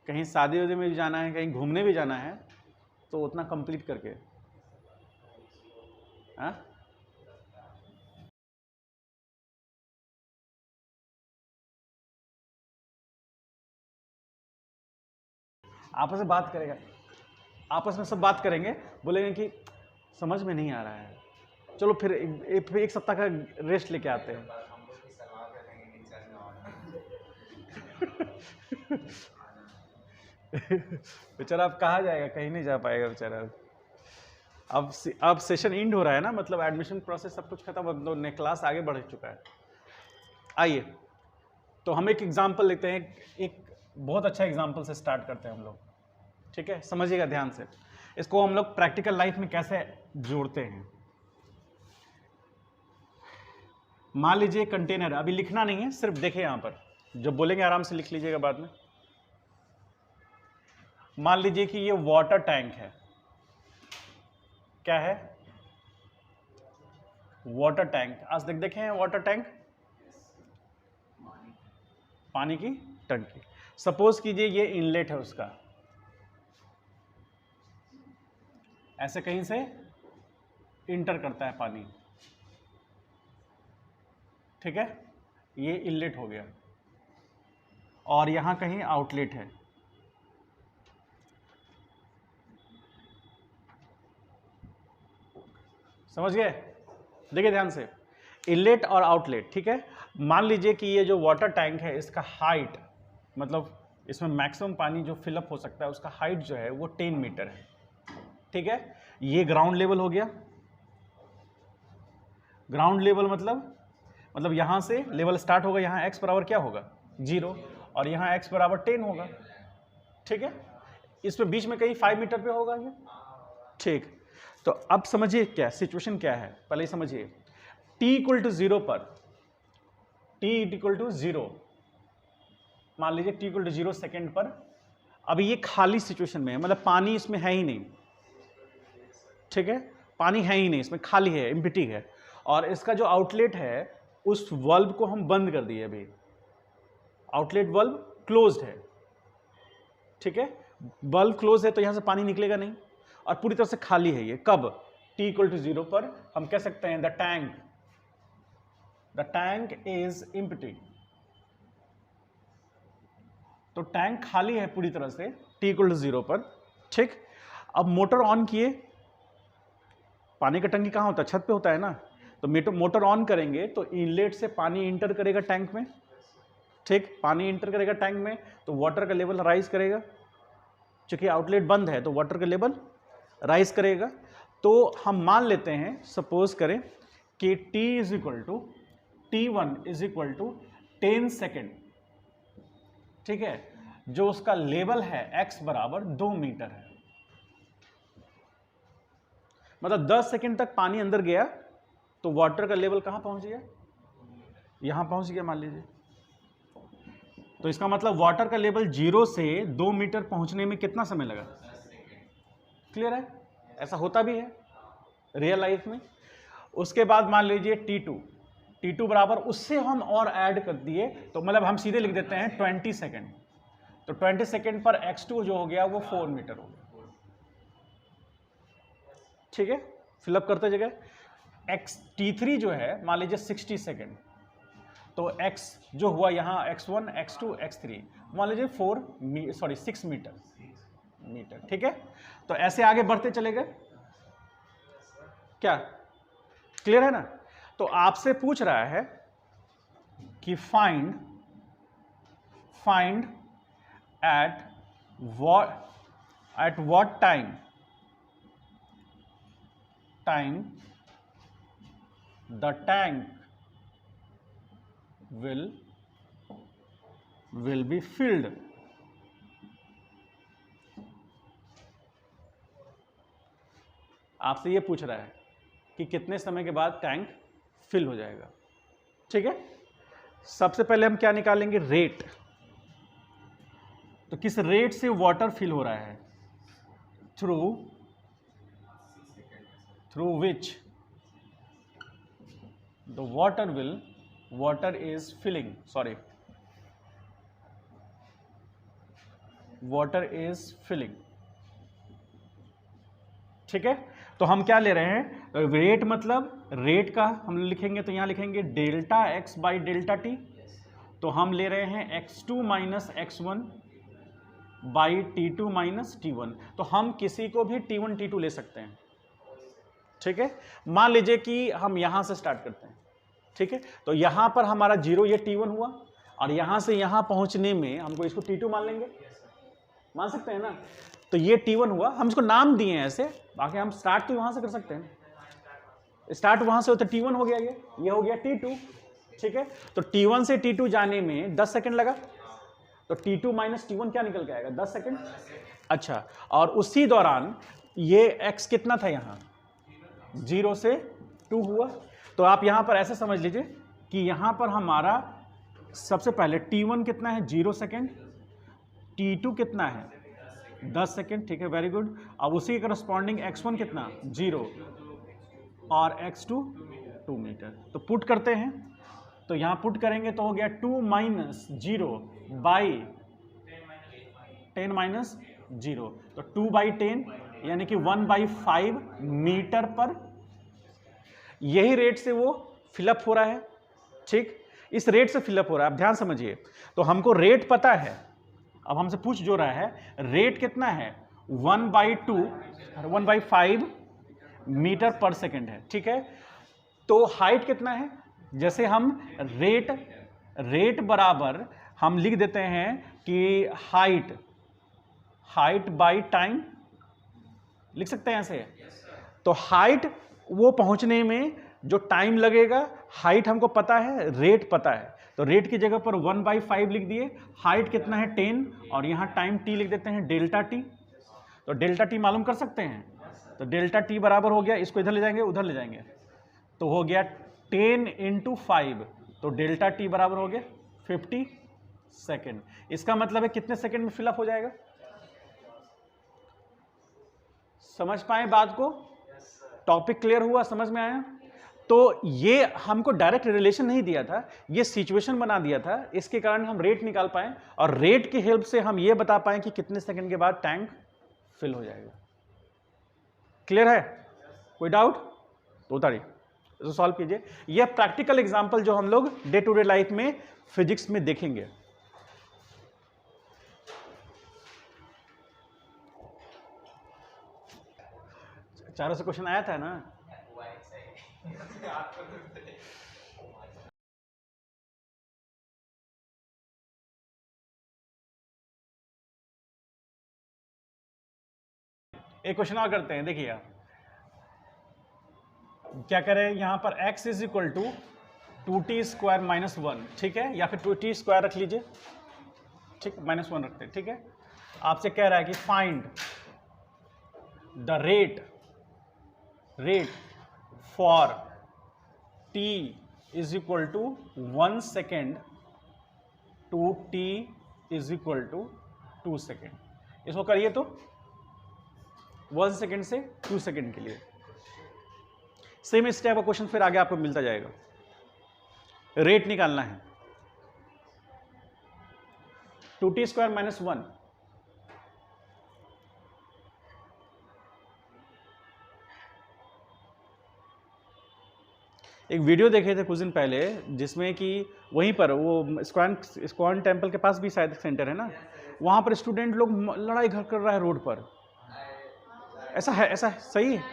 कहीं शादी वादी में भी जाना है, कहीं घूमने भी जाना है, तो उतना कंप्लीट करके। हाँ, आपस में बात करेगा, आपस में सब बात करेंगे, बोलेंगे कि समझ में नहीं आ रहा है, चलो फिर एक सप्ताह का रेस्ट लेके आते हैं। बेचारा अब कहाँ जाएगा, कहीं नहीं जा पाएगा बेचारा। अब सेशन एंड हो रहा है ना, मतलब एडमिशन प्रोसेस सब कुछ खत्म, अब क्लास आगे बढ़ चुका है। आइए तो हम एक एग्जाम्पल लेते हैं, एक बहुत अच्छा एग्जाम्पल से स्टार्ट करते हैं हम लोग। ठीक है, समझिएगा ध्यान से, इसको हम लोग प्रैक्टिकल लाइफ में कैसे जोड़ते हैं। मान लीजिए कंटेनर, अभी लिखना नहीं है, सिर्फ देखें यहां पर, जब बोलेंगे आराम से लिख लीजिएगा बाद में। मान लीजिए कि ये वाटर टैंक है, क्या है वाटर टैंक। आज तक देखे हैं वाटर टैंक, पानी की टंकी। सपोज कीजिए ये इनलेट है उसका, ऐसे कहीं से इंटर करता है पानी। ठीक है, ये इनलेट हो गया और यहां कहीं आउटलेट है। समझ गए? देखिए ध्यान से, इनलेट और आउटलेट। ठीक है, मान लीजिए कि ये जो वाटर टैंक है इसका हाइट, मतलब इसमें मैक्सिमम पानी जो फिलअप हो सकता है उसका हाइट जो है वो 10 मीटर है। ठीक है, ये ग्राउंड लेवल हो गया। ग्राउंड लेवल मतलब यहां से लेवल स्टार्ट होगा, यहां x बराबर क्या होगा 0 और यहां x बराबर 10 होगा। ठीक है, इसमें बीच में कहीं 5 मीटर पे होगा ये। ठीक, तो अब समझिए क्या सिचुएशन क्या है, पहले ही समझिए। t इक्वल टू 0 पर, t इक्वल टू 0, मान लीजिए t इक्वल टू 0 सेकेंड पर, अभी ये खाली सिचुएशन में है, मतलब पानी इसमें है ही नहीं। ठीक है, पानी है ही नहीं इसमें, खाली है, एम्प्टी है। और इसका जो आउटलेट है उस वल्व को हम बंद कर दिए, अभी आउटलेट वल्व क्लोज्ड है। ठीक है, वल्व क्लोज है तो यहां से पानी निकलेगा नहीं और पूरी तरह से खाली है ये। कब? t इक्वल टू 0 पर हम कह सकते हैं द टैंक इज एम्प्टी। तो टैंक खाली है पूरी तरह से t इक्वल टू 0 पर। ठीक, अब मोटर ऑन किए, पानी का टंकी कहां होता है? छत पे होता है ना, तो मोटर ऑन करेंगे तो इनलेट से पानी इंटर करेगा टैंक में। ठीक, पानी इंटर करेगा टैंक में तो वाटर का लेवल राइज करेगा, क्योंकि आउटलेट बंद है तो वाटर का लेवल राइज करेगा। तो हम मान लेते हैं, सपोज करें कि T1 is equal to 10 second. ठीक है, जो उसका लेवल है x बराबर 2 मीटर है, मतलब 10 सेकेंड तक पानी अंदर गया तो वाटर का लेवल कहां पहुंच गया? यहां पहुंच गया मान लीजिए। तो इसका मतलब वाटर का लेवल 0 से 2 मीटर पहुंचने में कितना समय लगा? क्लियर है? ऐसा होता भी है रियल लाइफ में। उसके बाद मान लीजिए T2 बराबर, उससे हम और ऐड कर दिए तो मतलब हम सीधे लिख देते हैं 20 सेकेंड। तो 20 सेकेंड पर x2 जो हो गया वो 4 मीटर हो गया। ठीक है, फिलअप करते जगह t3 जो है मान लीजिए 60 सेकेंड, तो x जो हुआ यहाँ x1 x2 x3 मान लीजिए 6 मीटर। ठीक है, तो ऐसे आगे बढ़ते चले गए। क्या क्लियर है ना? तो आपसे पूछ रहा है कि find at what time the tank will be filled। आपसे ये पूछ रहा है कि कितने समय के बाद टैंक फिल हो जाएगा। ठीक है, सबसे पहले हम क्या निकालेंगे? रेट। तो किस रेट से वाटर फिल हो रहा है? Through which the water is filling। ठीक है, तो हम क्या ले रहे हैं? रेट मतलब रेट का हम लिखेंगे तो यहां लिखेंगे delta x by delta T. तो हम ले रहे हैं x2 minus x1 by t2 minus t1। तो हम किसी को भी t1 t2 ले सकते हैं। ठीक है, मान लीजिए कि हम यहां से स्टार्ट करते हैं। ठीक है, तो यहां पर हमारा 0 ये t1 हुआ, और यहां से यहां पहुंचने में हमको इसको t2 मान लेंगे, मान सकते हैं ना? तो ये t1 हुआ, हम इसको नाम दिए हैं ऐसे, बाकी हम स्टार्ट तो वहां से कर सकते हैं। स्टार्ट वहां से हो तो t1 हो गया, ये हो गया t2। ठीक है, तो t1 से t2 जाने में 10 सेकंड लगा, तो t2 माइनस t1 क्या निकल के आएगा? 10 सेकंड। अच्छा, और उसी दौरान ये x कितना था? यहां 0 से 2 हुआ। तो आप यहां पर ऐसे समझ लीजिए कि यहां पर हमारा सबसे पहले t1 कितना है? 0 सेकेंड। t2 कितना है? 10 सेकेंड। ठीक है, वेरी गुड। अब उसी के करस्पॉन्डिंग x1 कितना? 0 और x2 2 मीटर। तो पुट करते हैं, तो यहां पुट करेंगे तो हो गया 2 माइनस 0 बाई 10 माइनस 0, तो 2 बाई 10 यानी कि 1/5 मीटर पर। यही रेट से वो फिलअप हो रहा है। ठीक, इस रेट से फिलअप हो रहा है। अब ध्यान समझिए, तो हमको रेट पता है। अब हमसे पूछ जो रहा है रेट कितना है? 1/5 मीटर पर सेकेंड है। ठीक है, तो हाइट कितना है? जैसे हम रेट बराबर हम लिख देते हैं कि हाइट बाई टाइम लिख सकते हैं ऐसे। तो हाइट वो पहुंचने में जो टाइम लगेगा, हाइट हमको पता है, रेट पता है, तो रेट की जगह पर 1/5 लिख दिए। हाइट कितना है? 10, और यहां टाइम t लिख देते हैं डेल्टा टी। तो डेल्टा टी मालूम कर सकते हैं, तो डेल्टा टी बराबर हो गया, इसको इधर ले जाएंगे उधर ले जाएंगे, तो हो गया 10 × 5, तो डेल्टा टी बराबर हो गया 50 सेकेंड। इसका मतलब है कितने सेकेंड में फिलअप हो जाएगा? समझ पाए बात को? टॉपिक क्लियर हुआ? समझ में आया? तो ये हमको डायरेक्ट रिलेशन नहीं दिया था, ये सिचुएशन बना दिया था, इसके कारण हम रेट निकाल पाए, और रेट की हेल्प से हम ये बता पाए कि कितने सेकंड के बाद टैंक फिल हो जाएगा। क्लियर है? कोई डाउट? तो उतारिए, इसको सॉल्व कीजिए। यह प्रैक्टिकल एग्जांपल जो हम लोग डे टू डे लाइफ में फिजिक्स में देखेंगे। चारों से क्वेश्चन आया था ना? एक क्वेश्चन और करते हैं, देखिए आप क्या करें। यहां पर x is equal to 2t square minus 1, ठीक है, या फिर 2t स्क्वायर रख लीजिए, ठीक, -1 रखते हैं। ठीक है, आपसे कह रहा है कि find the rate for t is equal to 1 second to t is equal to 2 second. इसको करिए तो 1 सेकेंड से 2 सेकेंड के लिए। सेम इस टाइप का क्वेश्चन फिर आगे आपको मिलता जाएगा। रेट निकालना है। 2t² - 1। एक वीडियो देखे थे कुछ दिन पहले जिसमें कि वहीं पर वो इस्कॉन टेम्पल के पास भी शायद सेंटर है ना, वहाँ पर स्टूडेंट लोग लड़ाई घर कर रहा है रोड पर। ऐसा है? ऐसा है? सही है?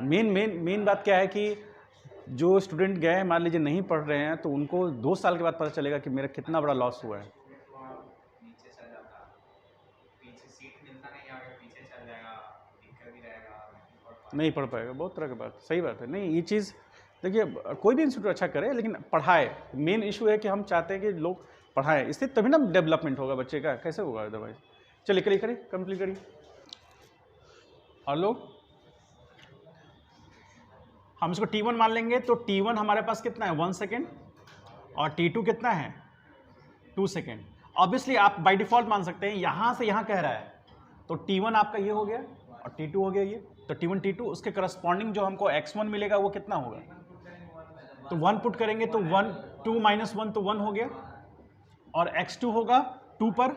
मेन बात क्या है कि जो स्टूडेंट गए हैं, मान लीजिए नहीं पढ़ रहे हैं, तो उनको 2 साल के बाद पता चलेगा कि मेरा कितना बड़ा लॉस हुआ है। नहीं पढ़ पाएगा, बहुत तरह की बात, सही बात है। नहीं, ये चीज़ देखिए, कोई भी इंस्टीट्यूट अच्छा करे लेकिन पढ़ाए। मेन इशू है कि हम चाहते हैं कि लोग पढ़ाएं, इससे तभी ना डेवलपमेंट होगा बच्चे का, कैसे होगा अदरवाइज। चलिए करिए कंप्लीट करिए। और लोग हम इसको T1 मान लेंगे, तो T1 हमारे पास कितना है 1 सेकेंड, और T2 कितना है 2 सेकेंड। ऑब्वियसली आप बाय डिफॉल्ट मान सकते हैं, यहां से यहां कह रहा है, तो T1 आपका ये हो गया और T2 हो गया ये, तो T1 T2 उसके करस्पॉन्डिंग जो हमको x1 मिलेगा वो कितना होगा, तो 1 पुट करेंगे तो 1 2 - 1 तो 1 हो गया, और x2 होगा 2 पर,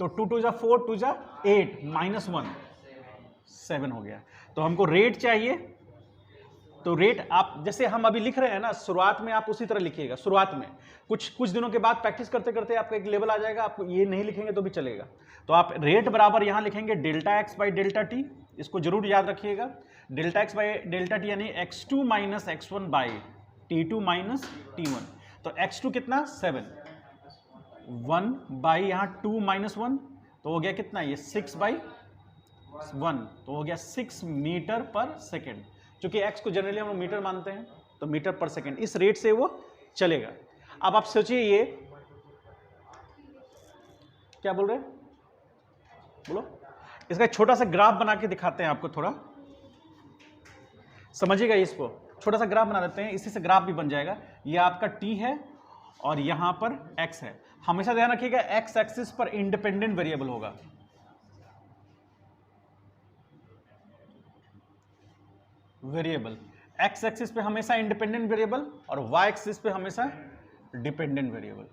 तो 2 2 जा 4 2 जा 8 -1 7 हो गया। तो हमको रेट चाहिए, तो रेट आप जैसे हम अभी लिख रहे हैं ना, शुरुआत में आप उसी तरह लिखिएगा। शुरुआत में कुछ दिनों के बाद प्रैक्टिस करते करते आपका एक लेवल आ जाएगा, आपको ये नहीं लिखेंगे तो भी चलेगा। तो आप रेट बराबर यहां लिखेंगे delta x by delta T, इसको जरूर याद रखिएगा। Delta x by delta T यानी x2 - x1 by T2 - T1। तो x2 कितना 7, 1 बाई यहाँ 2 - 1 तो हो गया कितना, ये 6 बाई 1 तो हो गया 6 मीटर पर सेकेंड। क्योंकि x को जनरली हम लोग मीटर मानते हैं, तो मीटर पर सेकेंड, इस रेट से वो चलेगा। अब आप सोचिए, ये क्या बोल रहे हैं, बोलो। इसका एक छोटा सा ग्राफ बना के दिखाते हैं आपको, थोड़ा समझिएगा। इसको छोटा सा ग्राफ बना देते हैं, इसी से ग्राफ भी बन जाएगा। ये आपका t है और यहां पर x है। हमेशा ध्यान रखिएगा x एक्सिस पर इंडिपेंडेंट वेरिएबल होगा, x एक्सिस पे हमेशा इंडिपेंडेंट वेरिएबल और y एक्सिस पे हमेशा डिपेंडेंट वेरिएबल।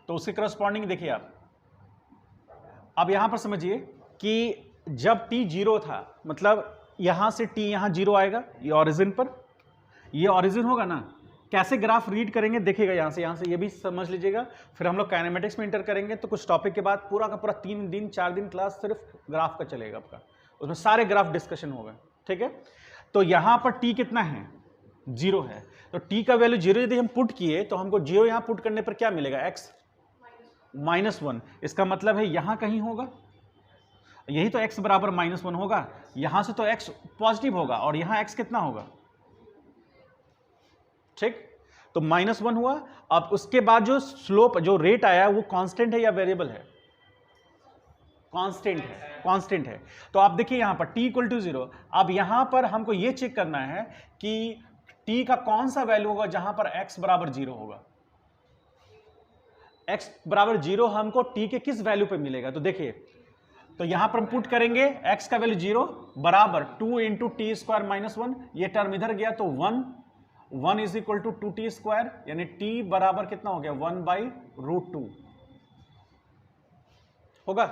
तो उसके करस्पॉन्डिंग देखिए आप। अब यहां पर समझिए कि जब t 0 था, मतलब यहां से t यहां 0 आएगा, ये ओरिजिन पर, ये ओरिजिन होगा ना। कैसे ग्राफ रीड करेंगे देखिएगा, यहां से ये भी समझ लीजिएगा। फिर हम लोग काइनेमेटिक्स में इंटर करेंगे, तो कुछ टॉपिक के बाद पूरा का पूरा 3 दिन 4 दिन क्लास सिर्फ ग्राफ का चलेगा आपका, उसमें सारे ग्राफ डिस्कशन होगा, ठीक है। तो यहां पर t कितना है 0 है, तो t का वैल्यू 0 यदि हम पुट किए, तो हमको 0 यहां पुट करने पर क्या मिलेगा, x -1। इसका मतलब है यहां कहीं होगा, यही तो x बराबर -1 होगा। यहां से तो x पॉजिटिव होगा और यहां x कितना होगा, ठीक। तो -1 हुआ। अब उसके बाद जो स्लोप, जो रेट आया, वो कांस्टेंट है या वेरिएबल है, कांस्टेंट है। तो आप देखिए यहां पर t = 0। अब यहां पर हमको ये चेक करना है कि t का कौन सा वैल्यू होगा जहां पर x बराबर 0 होगा। x बराबर 0 हमको t के किस वैल्यू पे मिलेगा, तो देखिए, तो यहां पर हम पुट करेंगे x का वैल्यू 0 बराबर 2 × t² - 1, ये टर्म इधर गया तो 1 = 2t², यानी t बराबर कितना हो गया 1/√2 होगा।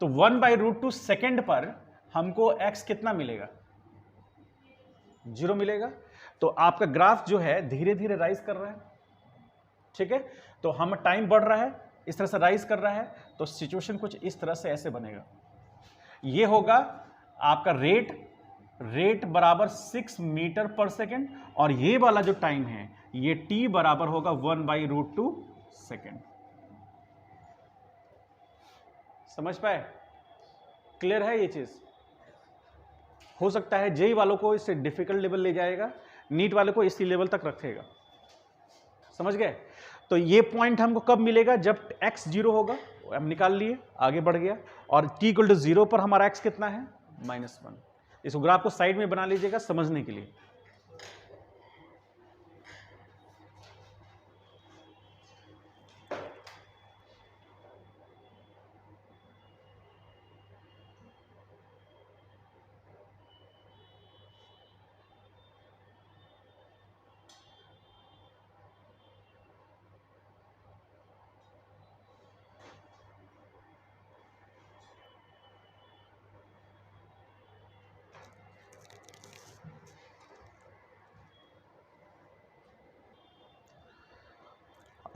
तो 1/√2 सेकेंड पर हमको x कितना मिलेगा, 0 मिलेगा। तो आपका ग्राफ जो है धीरे धीरे राइज कर रहा है, ठीक है। तो हम टाइम बढ़ रहा है, इस तरह से राइज कर रहा है, तो सिचुएशन कुछ इस तरह से ऐसे बनेगा। ये होगा आपका रेट बराबर 6 मीटर पर सेकेंड, और ये वाला जो टाइम है ये t बराबर होगा 1/√2 सेकेंड। समझ पाए, क्लियर है ये चीज। हो सकता है जेई वालों को इससे डिफिकल्ट लेवल ले जाएगा, नीट वाले को इसी लेवल तक रखेगा, समझ गए। तो ये पॉइंट हमको कब मिलेगा, जब x 0 होगा, हम निकाल लिए, आगे बढ़ गया, और t = 0 पर हमारा x कितना है -1। इस ग्राफ को साइड में बना लीजिएगा समझने के लिए।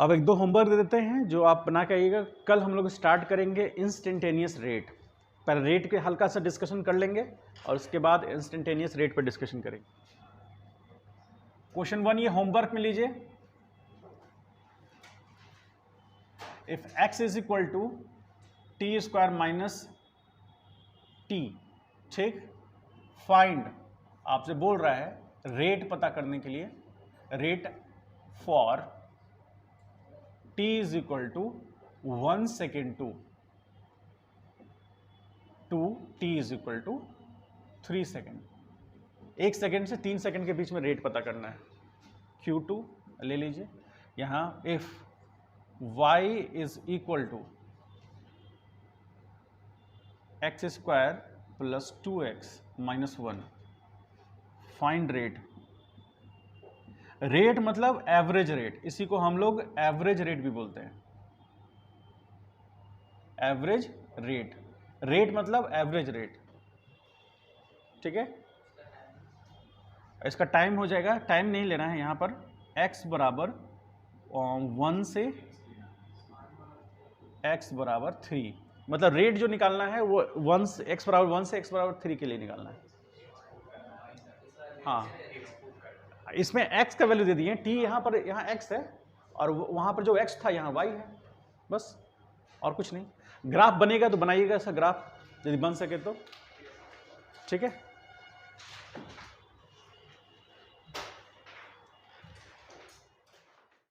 अब एक दो होमवर्क दे देते हैं जो आप बना के आइएगा। कल हम लोग स्टार्ट करेंगे इंस्टेंटेनियस रेट, पहले रेट के हल्का सा डिस्कशन कर लेंगे और उसके बाद इंस्टेंटेनियस रेट पर डिस्कशन करेंगे। क्वेश्चन 1 ये होमवर्क में लीजिए। If x is equal to T square minus T, ठीक, फाइंड, आपसे बोल रहा है रेट पता करने के लिए, rate for t is equal to 1 second to t is equal to 3 second. 1 second से 3 सेकेंड के बीच में रेट पता करना है। Q2 ले लीजिए। यहां if y is equal to X square plus 2x minus 1, find rate. Rate मतलब एवरेज रेट, इसी को हम लोग एवरेज रेट भी बोलते हैं। एवरेज रेट, रेट मतलब एवरेज रेट, ठीक है। इसका टाइम हो जाएगा, टाइम नहीं लेना है यहां पर। x बराबर 1 से x बराबर 3, मतलब रेट जो निकालना है वो 1 से x बराबर 1 से x बराबर 3 के लिए निकालना है। हाँ, इसमें x का वैल्यू दे दिए, t यहाँ पर, यहाँ x है और वहाँ पर जो x था यहाँ y है, बस और कुछ नहीं। ग्राफ बनेगा तो बनाइएगा ऐसा ग्राफ, यदि बन सके तो, ठीक है।